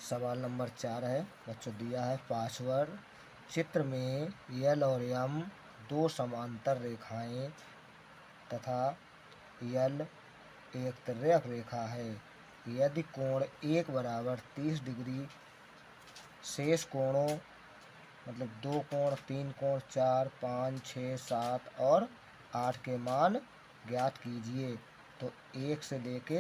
सवाल नंबर 4 है बच्चों, दिया है पासवर्ड। चित्र में यल और यम दो समांतर रेखाएं तथा यल एक तिर्यक रेखा है। यदि कोण एक बराबर 30 डिग्री शेष कोणों मतलब 2 कोण, 3 कोण, 4, 5, 6, 7 और 8 के मान ज्ञात कीजिए। तो 1 से लेके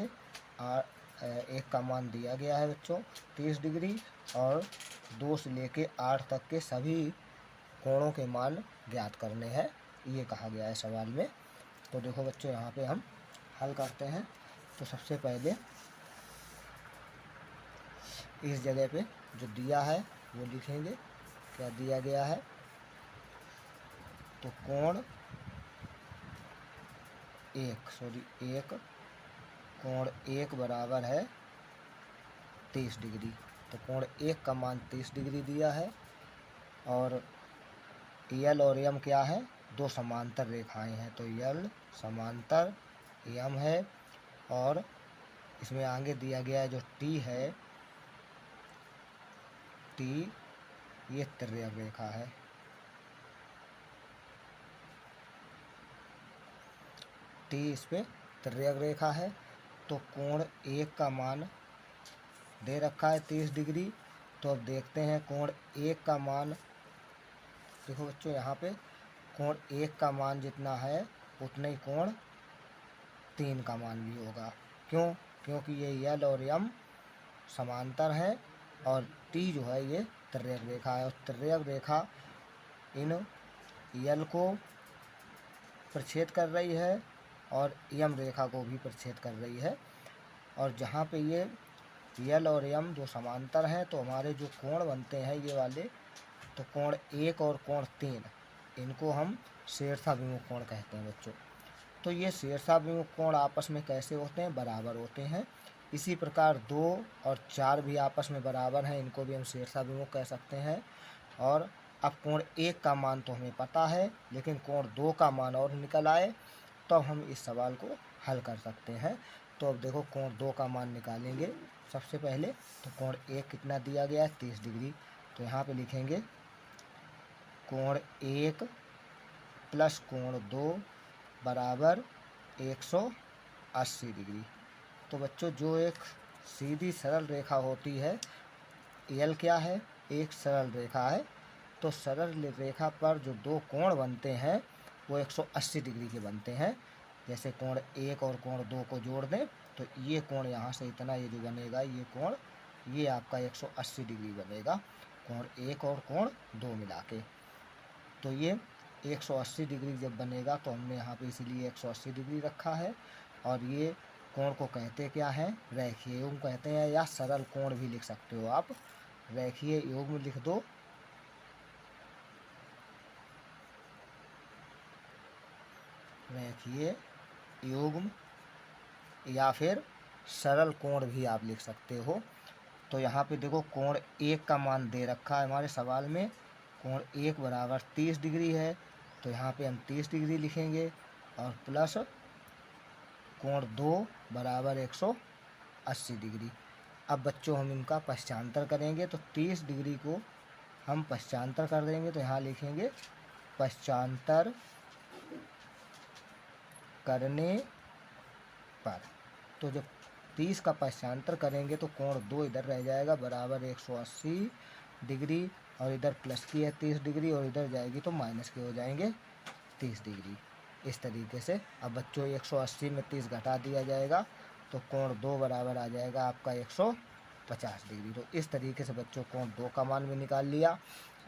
1 का मान दिया गया है बच्चों 30 डिग्री, और 2 से लेके 8 तक के सभी कोणों के मान ज्ञात करने हैं, ये कहा गया है सवाल में। तो देखो बच्चों, यहाँ पे हम हल करते हैं। तो सबसे पहले इस जगह पे जो दिया है वो लिखेंगे। क्या दिया गया है? तो कोण एक बराबर है 30 डिग्री। तो कोण एक का मान 30 डिग्री दिया है, और यल और यम क्या है? दो समांतर रेखाएं हैं। तो यल समांतर यम है, और इसमें आगे दिया गया है जो टी है, टी ये तिर्यक रेखा है। टी इस पे तिर्यक रेखा है। तो कोण एक का मान दे रखा है 30 डिग्री। तो अब देखते हैं कोण एक का मान। देखो बच्चों, यहाँ पे कोण एक का मान जितना है उतना ही कोण 3 का मान भी होगा। क्यों? क्योंकि ये यल और यम समांतर है, और टी जो है ये तिर्यक रेखा है, और तिर्यक रेखा इन यल को प्रच्छेद कर रही है और यम रेखा को भी प्रच्छेद कर रही है। और जहाँ पे ये यल और यम दो समांतर हैं, तो हमारे जो कोण बनते हैं ये वाले, तो कोण एक और कोण 3, इनको हम शीर्षाभिमुख कोण कहते हैं बच्चों। तो ये शीर्षाभिमुख कोण आपस में कैसे होते हैं? बराबर होते हैं। इसी प्रकार 2 और 4 भी आपस में बराबर हैं, इनको भी हम शीर्षाभिमुख कह सकते हैं। और अब कोण एक का मान तो हमें पता है, लेकिन कोण 2 का मान और निकल आए तो हम इस सवाल को हल कर सकते हैं। तो अब देखो, कोण 2 का मान निकालेंगे सबसे पहले। तो कोण एक कितना दिया गया है? 30 डिग्री। तो यहाँ पे लिखेंगे कोण एक प्लस कोण 2 बराबर 180 डिग्री। तो बच्चों, जो एक सीधी सरल रेखा होती है, यल क्या है? एक सरल रेखा है। तो सरल रेखा पर जो दो कोण बनते हैं वो 180 डिग्री के बनते हैं। जैसे कोण एक और कोण 2 को जोड़ दें तो ये कोण यहाँ से इतना, ये जो बनेगा ये कोण, ये आपका 180 डिग्री बनेगा, कोण एक और कोण 2 मिला के। तो ये 180 डिग्री जब बनेगा तो हमने यहाँ पे इसीलिए 180 डिग्री रखा है। और ये कोण को कहते क्या है? रेखीय युग्म कहते हैं, या सरल कोण भी लिख सकते हो आप। रेखीय युग्म लिख दो, रेखीय युग्म, या फिर सरल कोण भी आप लिख सकते हो। तो यहाँ पे देखो, कोण एक का मान दे रखा है हमारे सवाल में। कोण एक बराबर 30 डिग्री है, तो यहाँ पे हम 30 डिग्री लिखेंगे, और प्लस कोण 2 बराबर 180 डिग्री। अब बच्चों, हम इनका पश्चांतर करेंगे। तो 30 डिग्री को हम पश्चांतर कर देंगे, तो यहाँ लिखेंगे पश्चांतर करने पर। तो जब 30 का पश्चांतर करेंगे तो कोण 2 इधर रह जाएगा बराबर 180 डिग्री, और इधर प्लस की है 30 डिग्री, और इधर जाएगी तो माइनस के हो जाएंगे 30 डिग्री। इस तरीके से अब बच्चों 180 में 30 घटा दिया जाएगा, तो कोण 2 बराबर आ जाएगा आपका 150 डिग्री। तो इस तरीके से बच्चों कोण 2 का मान भी निकाल लिया,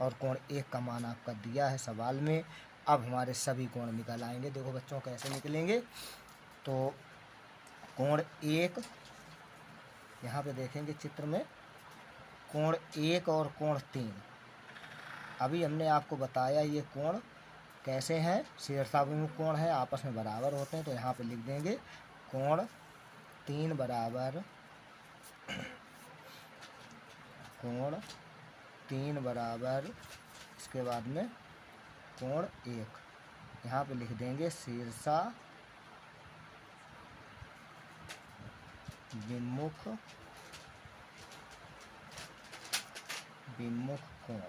और कोण 1 का मान आपका दिया है सवाल में। अब हमारे सभी कोण निकल आएंगे। देखो बच्चों, कैसे निकलेंगे? तो कोण एक, यहाँ पे देखेंगे चित्र में, कोण एक और कोण 3, अभी हमने आपको बताया ये कोण कैसे हैं? शीर्षाभिमुख कोण है, आपस में बराबर होते हैं। तो यहाँ पे लिख देंगे कोण 3 बराबर, कोण 3 बराबर, इसके बाद में कोण 1, यहाँ पे लिख देंगे शीर्षाभिमुख विमुख कोण।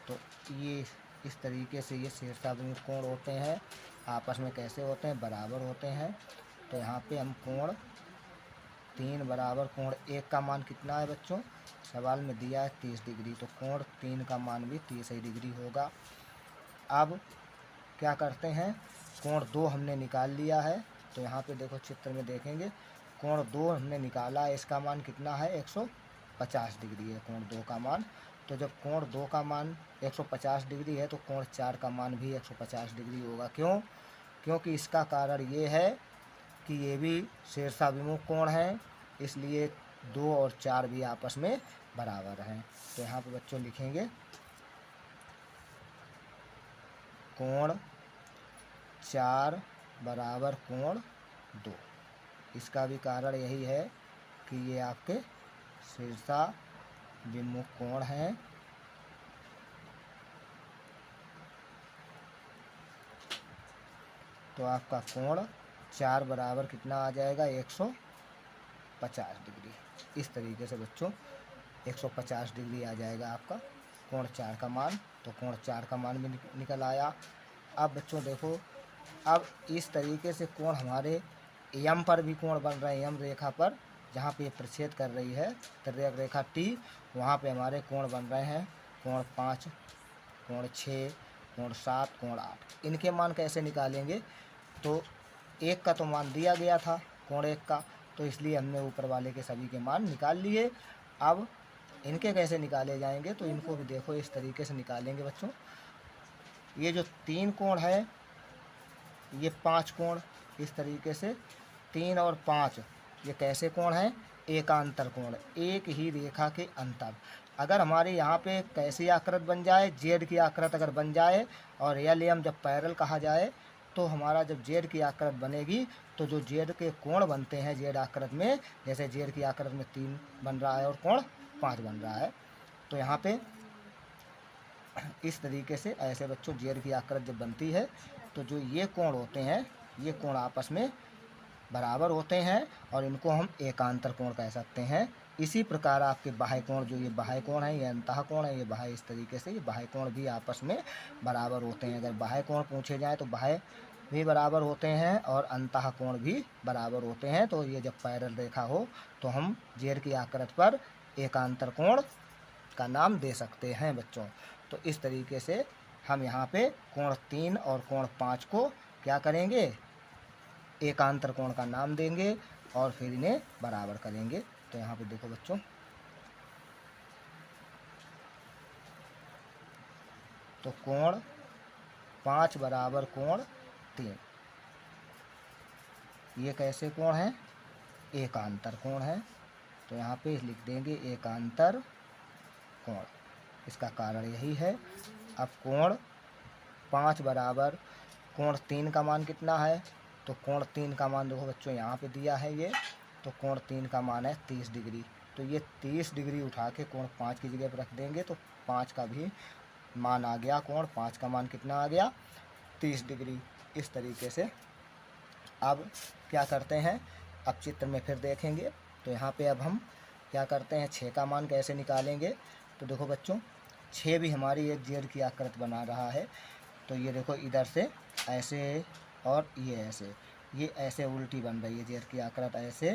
तो ये इस तरीके से ये शीर्षाभिमुख कोण होते हैं। आपस में कैसे होते हैं? बराबर होते हैं। तो यहाँ पे हम कोण 3 बराबर कोण 1 का मान कितना है बच्चों? सवाल में दिया है 30 डिग्री, तो कोण 3 का मान भी 30 ही डिग्री होगा। अब क्या करते हैं? कोण 2 हमने निकाल लिया है। तो यहाँ पे देखो चित्र में देखेंगे, कोण 2 हमने निकाला है, इसका मान कितना है? 150 डिग्री है कोण 2 का मान। तो जब कोण 2 का मान 150 डिग्री है तो कोण 4 का मान भी 150 डिग्री होगा। क्यों? क्योंकि इसका कारण ये है कि ये भी शीर्षाभिमुख कोण है, इसलिए 2 और 4 भी आपस में बराबर हैं। तो यहाँ पे बच्चों लिखेंगे कोण 4 बराबर कोण 2। इसका भी कारण यही है कि ये आपके शीर्षाभिमुख कोण हैं। तो आपका कोण 4 बराबर कितना आ जाएगा? 150 डिग्री। इस तरीके से बच्चों 150 डिग्री आ जाएगा आपका कोण 4 का मान। तो कोण 4 का मान भी निकल आया। अब बच्चों देखो, अब इस तरीके से कोण हमारे यम पर भी कोण बन रहे हैं। यम रेखा पर जहाँ पे प्रतिच्छेद कर रही है तिर्यक रेखा टी, वहाँ पे हमारे कोण बन रहे हैं कोण 5, कोण 6, कोण 7, कोण 8। इनके मान कैसे निकालेंगे? तो 1 का तो मान दिया गया था कोण 1 का, तो इसलिए हमने ऊपर वाले के सभी के मान निकाल लिए। अब इनके कैसे निकाले जाएंगे? तो इनको भी देखो इस तरीके से निकालेंगे बच्चों। ये जो 3 कोण है, ये 5 कोण, इस तरीके से 3 और 5 ये कैसे कोण हैं? एकांतर कोण, एक ही रेखा के अंतर। अगर हमारे यहाँ पे कैसी आकृत बन जाए? जेड की आकृत अगर बन जाए और एल एम जब पैरेलल कहा जाए, तो हमारा जब जेड की आकृत बनेगी तो जो जेड के कोण बनते हैं जेड आकृत में, जैसे जेड की आकृत में 3 बन रहा है और कोण 5 बन रहा है, तो यहाँ पे इस तरीके से ऐसे बच्चों जेड की आकृत जब बनती है तो जो ये कोण होते हैं, ये कोण आपस में बराबर होते हैं और इनको हम एकांतर कोण कह सकते हैं। इसी प्रकार आपके बाह्य कोण, जो ये बाह्य कोण है, ये अंतः कोण है, ये बाह्य, इस तरीके से ये बाह्य कोण भी आपस में बराबर होते हैं। अगर बाह्य कोण पूछे जाए तो बाह्य भी बराबर होते हैं और अंतः कोण भी बराबर होते हैं। तो ये जब पैरेलल रेखा हो तो हम जेड की आकृत पर एकांतर कोण का नाम दे सकते हैं बच्चों। तो इस तरीके से हम यहाँ पे कोण 3 और कोण 5 को क्या करेंगे? एकांतर कोण का नाम देंगे और फिर इन्हें बराबर करेंगे। तो यहाँ पे देखो बच्चों, तो कोण 5 बराबर कोण 3, ये कैसे कोण है? एकांतर कोण है। तो यहाँ पे लिख देंगे एकांतर कोण। इसका कारण यही है। अब कोण 5 बराबर कोण 3 का मान कितना है? तो कोण 3 का मान देखो बच्चों यहाँ पे दिया है ये, तो कोण 3 का मान है 30 डिग्री। तो ये 30 डिग्री उठा के कोण 5 की जगह पर रख देंगे तो 5 का भी मान आ गया। कोण 5 का मान कितना आ गया? 30 डिग्री। इस तरीके से अब क्या करते हैं? अब चित्र में फिर देखेंगे। तो यहाँ पे अब हम क्या करते हैं? 6 का मान कैसे निकालेंगे? तो देखो बच्चों, 6 भी हमारी एक जेड की आकृत बना रहा है। तो ये देखो इधर से ऐसे और ये ऐसे, ये ऐसे उल्टी बन रही है जेड की आकृत, ऐसे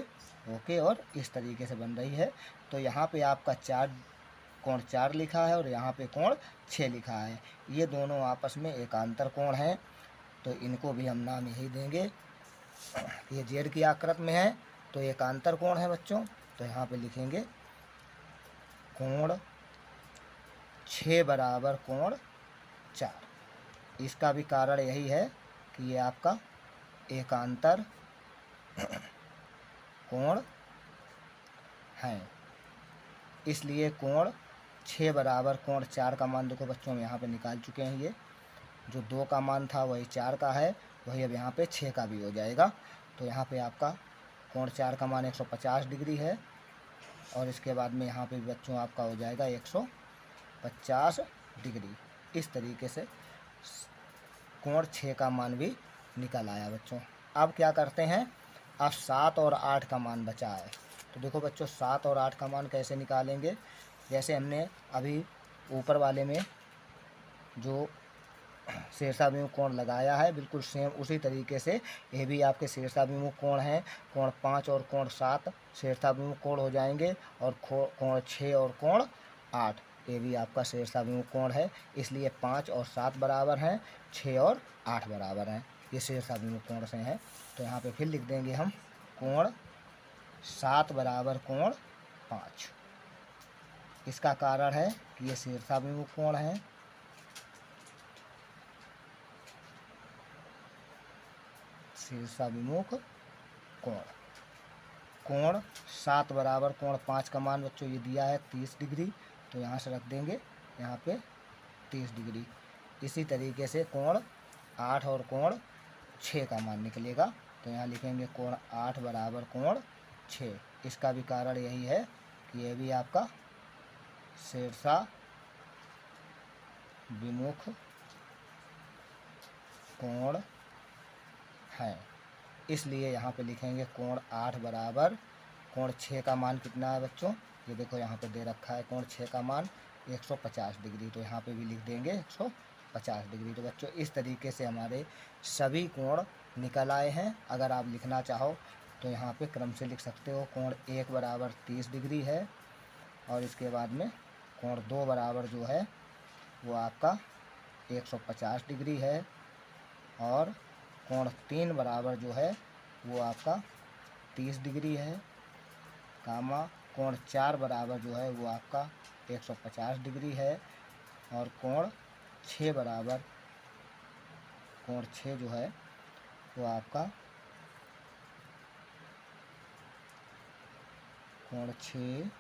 ओके, और इस तरीके से बन रही है। तो यहाँ पे आपका कोण 4 लिखा है और यहाँ पे कोण 6 लिखा है। ये दोनों आपस में एकांतर कोण हैं। तो इनको भी हम नाम यही देंगे। ये जेड की आकृत में है तो एकांतर कोण है बच्चों। तो यहाँ पे लिखेंगे कोण 6 बराबर कोण 4। इसका भी कारण यही है कि ये आपका एकांतर कोण है, इसलिए कोण 6 बराबर कोण 4 का मान देखो बच्चों हम यहाँ पे निकाल चुके हैं। ये जो 2 का मान था वही 4 का है, वही अब यहाँ पे 6 का भी हो जाएगा। तो यहाँ पे आपका कोण 4 का मान 150 डिग्री है और इसके बाद में यहाँ पे बच्चों आपका हो जाएगा 150 डिग्री। इस तरीके से कोण 6 का मान भी निकल आया बच्चों। अब क्या करते हैं? अब 7 और 8 का मान बचा है। तो देखो बच्चों 7 और 8 का मान कैसे निकालेंगे? जैसे हमने अभी ऊपर वाले में जो शीर्षाभिमुख कोण लगाया है, बिल्कुल सेम उसी तरीके से ये भी आपके शीर्षाभिमुख कोण हैं। कोण 5 और कोण 7 शीर्षाभिमुख कोण हो जाएंगे, और कोण 6 और कोण 8 ये भी आपका शीर्षाभिमुख कोण है। इसलिए 5 और 7 बराबर हैं, 6 और 8 बराबर हैं। ये शीर्षाभिमुख कोण से हैं। तो यहाँ पे फिर लिख देंगे हम कोण 7 बराबर कोण 5। इसका कारण है कि ये शीर्षाभिमुख कोण है। शीर्षाभिमुख कोण कोण 7 बराबर कोण 5 का मान बच्चों ये दिया है 30 डिग्री, तो यहाँ से रख देंगे यहाँ पे 30 डिग्री। इसी तरीके से कोण 8 और कोण 6 का मान निकलेगा, तो यहाँ लिखेंगे कोण 8 बराबर कोण 6। इसका भी कारण यही है कि यह भी आपका शीर्षाभिमुख कोण है। इसलिए यहाँ पे लिखेंगे कोण 8 बराबर कोण 6 का मान कितना है बच्चों, ये देखो यहाँ पे दे रखा है कोण 6 का मान 150 डिग्री, तो यहाँ पे भी लिख देंगे 150 डिग्री। तो बच्चों इस तरीके से हमारे सभी कोण निकल आए हैं। अगर आप लिखना चाहो तो यहाँ पे क्रम से लिख सकते हो। कोण 1 बराबर 30 डिग्री है, और इसके बाद में कोण 2 बराबर जो है वो आपका 150 डिग्री है, और कोण 3 बराबर जो है वो आपका 30 डिग्री है, कामा कोण 4 बराबर जो है वो आपका 150 डिग्री है, और कोण 6 बराबर कोण 6 जो है वो आपका कोण 6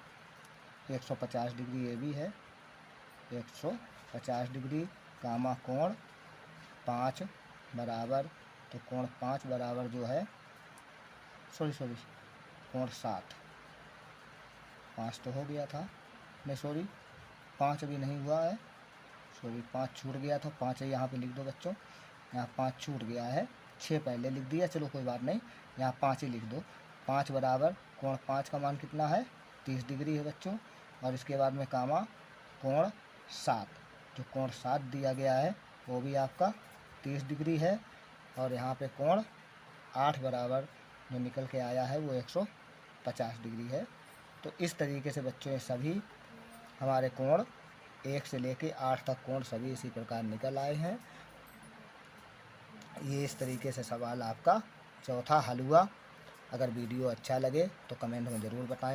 150 डिग्री ये भी है 150 डिग्री, कामा कोण 5 बराबर, तो कोण 5 बराबर जो है कोण 7 5 तो हो गया था, नहीं सॉरी 5 अभी नहीं हुआ है, 5 छूट गया था। 5 यहाँ पे लिख दो बच्चों, यहाँ 5 छूट गया है, 6 पहले लिख दिया, चलो कोई बात नहीं, यहाँ 5 ही लिख दो। 5 बराबर कोण 5 का मान कितना है 30 डिग्री है बच्चों, और इसके बाद में कामा कोण 7, जो कोण 7 दिया गया है वो भी आपका 30 डिग्री है, और यहाँ पे कोण 8 बराबर जो निकल के आया है वो 150 डिग्री है। तो इस तरीके से बच्चों ये सभी हमारे कोण 1 से लेके 8 तक कोण सभी इसी प्रकार निकल आए हैं। ये इस तरीके से सवाल आपका चौथा हल हुआ। अगर वीडियो अच्छा लगे तो कमेंट में ज़रूर बताएं।